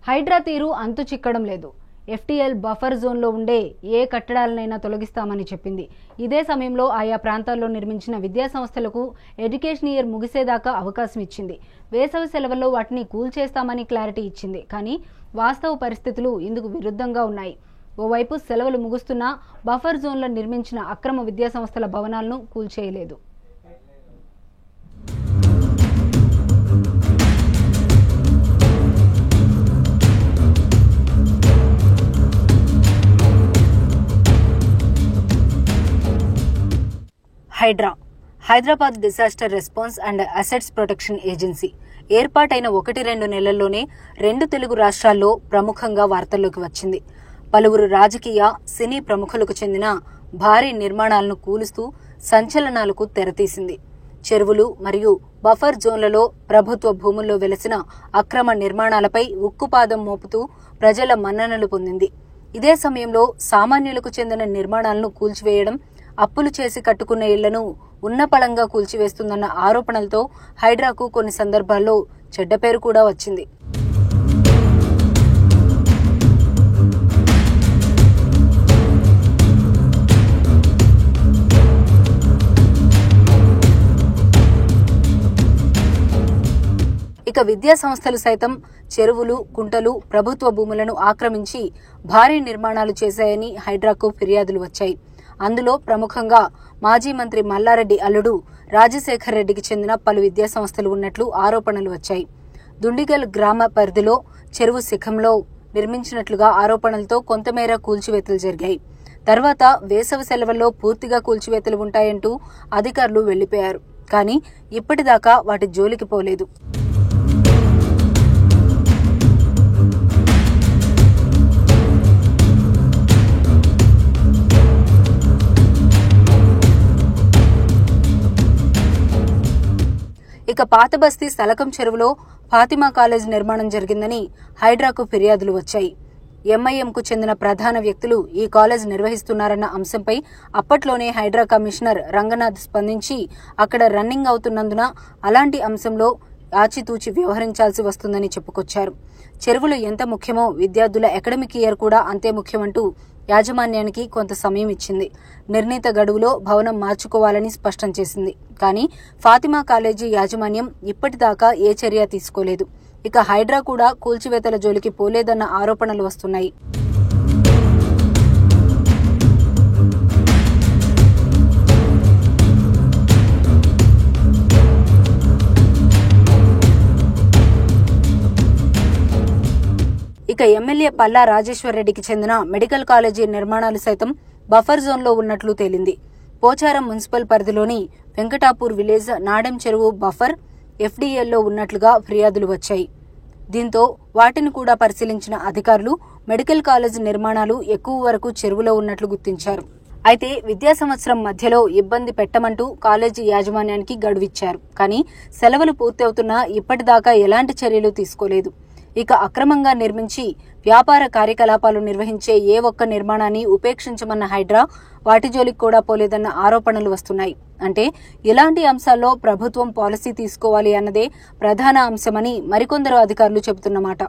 హైడ్రా తీరు అంతు చిక్కడం లేదు. FTL buffer జోన్లో ఉండే ఏ కట్టడాలనైనా తొలగిస్తామని చెప్పింది. ఇదే సమయంలో ఆయా ప్రాంతాల్లో నిర్మించిన విద్యాసంస్థలకు ఎడ్యుకేషన్ ఇయర్ ముగిసేదాకా అవకాశం ఇచ్చింది. వేసవి సెలవుల్లో వాటిని కూల్చేస్తామని క్లారిటీ ఇచ్చింది. కానీ వాస్తవ పరిస్థితులు ఇందుకు విరుద్ధంగా ఉన్నాయి. ఓవైపు సెలవులు ముగుస్తున్నా బఫర్ జోన్లో నిర్మించిన అక్రమ విద్యాసంస్థల భవనాలను కూల్చేయలేదు. HYDRAA Hyderabad disaster response and assets protection agency ఏర్పాటైన 1-2 నెలల్లోనే 2 తెలుగు రాష్ట్రాల్లో ప్రముఖంగా వార్తల్లోకి వచ్చింది. పలువురు రాజకీయ, సినీ ప్రముఖులకు చెందిన భారీ నిర్మాణాలను కూలుస్తూ సంచలనాలకు తెరతీసింది. చెరువులు మరియు బఫర్ జోన్లలో ప్రభుత్వ భూముల్లో వెలసిన అక్రమ నిర్మాణాలపై ఉక్కుపాదం మోపుతూ ప్రజల మన్ననలు పొందింది. ఇదే సమయంలో సామాన్యులకు చెందిన నిర్మాణాలను కూల్చివేయడం, అప్పులు చేసి కట్టుకున్న ఇళ్లను ఉన్నపళంగా కూల్చివేస్తుందన్న ఆరోపణలతో హైడ్రాకు కొన్ని సందర్భాల్లో చెడ్డ పేరు కూడా వచ్చింది. ఇక విద్యా సంస్థలు సైతం చెరువులు, కుంటలు, ప్రభుత్వ భూములను ఆక్రమించి భారీ నిర్మాణాలు చేశాయని హైడ్రాకు ఫిర్యాదులు వచ్చాయి. అందులో ప్రముఖంగా మాజీ మంత్రి మల్లారెడ్డి అల్లుడు రాజశేఖర్ రెడ్డికి చెందిన పలు విద్యాసంస్థలు ఉన్నట్లు ఆరోపణలు వచ్చాయి. దుండిగల్ గ్రామ పరిధిలో చెరువు శిఖంలో నిర్మించినట్లుగా ఆరోపణలతో కొంతమేర కూల్చివేతలు జరిగాయి. తర్వాత వేసవి సెలవుల్లో పూర్తిగా కూల్చివేతలు ఉంటాయంటూ అధికారులు వెళ్లిపోయారు. కానీ ఇప్పటిదాకా వాటి జోలికి పోలేదు. ఇక పాతబస్తీ సలకం చెరువులో ఫాతిమా కాలేజ్ నిర్మాణం జరిగిందని హైడ్రాకు ఫిర్యాదులు వచ్చాయి. ఎంఐఎంకు చెందిన ప్రధాన వ్యక్తులు ఈ కాలేజ్ నిర్వహిస్తున్నారన్న అంశంపై అప్పట్లోనే హైడ్రా కమిషనర్ రంగనాథ్ స్పందించి అక్కడ రన్నింగ్ అవుతున్నందున అలాంటి అంశంలో ఆచితూచి వ్యవహరించాల్సి వస్తుందని చెప్పుకొచ్చారు. చెరువులు ఎంత ముఖ్యమో విద్యార్థుల అకాడమిక్ ఇయర్ కూడా అంతే ముఖ్యమంటూ యాజమాన్యానికి కొంత సమయం ఇచ్చింది. నిర్ణీత గడువులో భవనం మార్చుకోవాలని స్పష్టం చేసింది. కానీ ఫాతిమా కాలేజీ యాజమాన్యం ఇప్పటిదాకా ఏ చర్య తీసుకోలేదు. ఇక హైడ్రా కూడా కూల్చివేతల జోలికి పోలేదన్న ఆరోపణలు వస్తున్నాయి. ఇక ఎమ్మెల్యే పల్లా రాజేశ్వర్ రెడ్డికి చెందిన మెడికల్ కాలేజీ నిర్మాణాలు సైతం బఫర్ జోన్లో ఉన్నట్లు తేలింది. పోచారం మున్సిపల్ పరిధిలోని వెంకటాపూర్ విలేజ్ నాడెం చెరువు బఫర్ ఎఫ్డీఎల్లో ఉన్నట్లుగా ఫిర్యాదులు వచ్చాయి. దీంతో వాటిని కూడా పరిశీలించిన అధికారులు మెడికల్ కాలేజ్ నిర్మాణాలు ఎక్కువ వరకు చెరువులో ఉన్నట్లు గుర్తించారు. అయితే విద్యా సంవత్సరం మధ్యలో ఇబ్బంది పెట్టమంటూ కాలేజీ యాజమాన్యానికి గడువిచ్చారు. కానీ సెలవులు పూర్తవుతున్నా ఇప్పటిదాకా ఎలాంటి చర్యలు తీసుకోలేదు. ఇక అక్రమంగా నిర్మించి వ్యాపార కార్యకలాపాలు నిర్వహించే ఏ ఒక్క నిర్మాణాన్ని ఉపేక్షించమన్న హైడ్రా వాటి జోలికి కూడా పోలేదన్న ఆరోపణలు వస్తున్నాయి. అంటే ఇలాంటి అంశాల్లో ప్రభుత్వం పాలసీ తీసుకోవాలి అన్నదే ప్రధాన అంశమని మరికొందరు అధికారులు చెబుతున్నమాట.